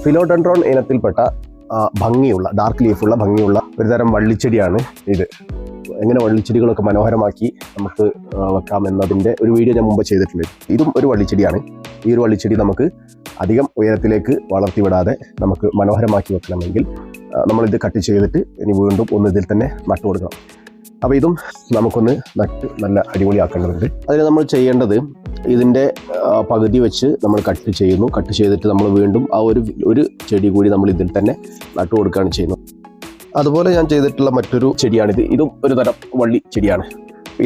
Philodendron ഇനത്തിൽപ്പെട്ട ഭംഗിയുള്ള dark ലീഫുള്ള ഭംഗിയുള്ള ഒരു തരം വള്ളിച്ചെടിയാണ് ഇത്. എങ്ങനെ വള്ളിച്ചെടികളൊക്കെ മനോഹരമാക്കി നമുക്ക് വെക്കാം എന്നതിൻ്റെ ഒരു വീഡിയോ ഞാൻ മുമ്പ് ചെയ്തിട്ടുണ്ട്. ഇതും ഒരു വള്ളിച്ചെടിയാണ്. ഈ ഒരു വള്ളിച്ചെടി നമുക്ക് അധികം ഉയരത്തിലേക്ക് വളർത്തിവിടാതെ നമുക്ക് മനോഹരമാക്കി വെക്കണമെങ്കിൽ നമ്മളിത് കട്ട് ചെയ്തിട്ട് ഇനി വീണ്ടും ഒന്ന് ഇതിൽ തന്നെ നട്ടു കൊടുക്കണം. അപ്പോൾ ഇതും നമുക്കൊന്ന് നട്ട് നല്ല അടിപൊളിയാക്കേണ്ടതുണ്ട്. അതിന് നമ്മൾ ചെയ്യേണ്ടത് ഇതിൻ്റെ പകുതി വെച്ച് നമ്മൾ കട്ട് ചെയ്യുന്നു. കട്ട് ചെയ്തിട്ട് നമ്മൾ വീണ്ടും ആ ഒരു ചെടി കൂടി നമ്മൾ ഇതിൽ തന്നെ നട്ടു കൊടുക്കുകയാണ് ചെയ്യുന്നത്. അതുപോലെ ഞാൻ ചെയ്തിട്ടുള്ള മറ്റൊരു ചെടിയാണിത്. ഇതും ഒരു തരം വള്ളി ചെടിയാണ്.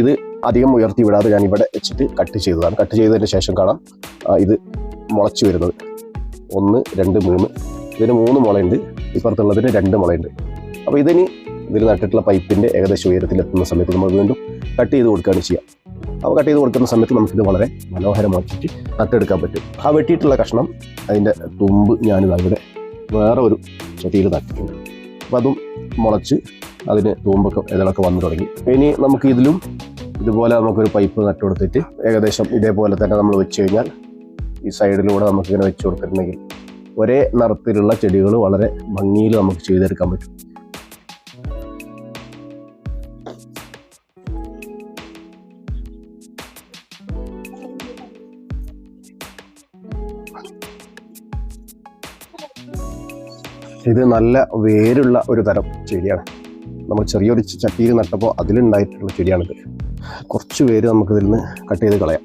ഇത് അധികം ഉയർത്തി വിടാതെ ഞാൻ ഇവിടെ വെച്ചിട്ട് കട്ട് ചെയ്തതാണ്. കട്ട് ചെയ്തതിന് ശേഷം കാണാം ഇത് മുളച്ച് വരുന്നത്. 1, 2, 3. ഇതിന് 3 മുളയുണ്ട്. ഇപ്പുറത്തുള്ളതിന് 2 മുളയുണ്ട്. അപ്പോൾ ഇതിൽ നട്ടിട്ടുള്ള പൈപ്പിൻ്റെ ഏകദേശം ഉയരത്തിലെത്തുന്ന സമയത്ത് നമ്മൾ വീണ്ടും കട്ട് ചെയ്ത് കൊടുക്കുകയാണ് ചെയ്യുക. അപ്പോൾ കട്ട് ചെയ്ത് കൊടുക്കുന്ന സമയത്ത് നമുക്കിത് വളരെ മനോഹരമാക്കിയിട്ട് നട്ടെടുക്കാൻ പറ്റും. ആ വെട്ടിയിട്ടുള്ള കഷ്ണം അതിൻ്റെ തുമ്പ് ഞാനിത് ഇവിടെ വേറെ ഒരു ചട്ടിയിൽ നട്ടിട്ടുണ്ട്. അപ്പോൾ അതും മുളച്ച് അതിന് തൂമ്പൊക്കെ ഇതളൊക്കെ വന്നു തുടങ്ങി. ഇനി നമുക്ക് ഇതിലും ഇതുപോലെ നമുക്കൊരു പൈപ്പ് നട്ടു കൊടുത്തിട്ട് ഏകദേശം ഇതേപോലെ തന്നെ നമ്മൾ വെച്ച് കഴിഞ്ഞാൽ ഈ സൈഡിലൂടെ നമുക്കിങ്ങനെ വെച്ച് കൊടുത്തിട്ടുണ്ടെങ്കിൽ ഒരേ നിറത്തിലുള്ള ചെടികൾ വളരെ ഭംഗിയിൽ നമുക്ക് ചെയ്തെടുക്കാൻ പറ്റും. ഇത് നല്ല വേരുള്ള ഒരു തരം ചെടിയാണ്. നമ്മൾ ചെറിയൊരു ചട്ടിയിൽ നട്ടപ്പോൾ അതിലുണ്ടായിട്ടുള്ള ചെടിയാണിത്. കുറച്ച് വേര് നമുക്കിതിൽ നിന്ന് കട്ട് ചെയ്ത് കളയാം.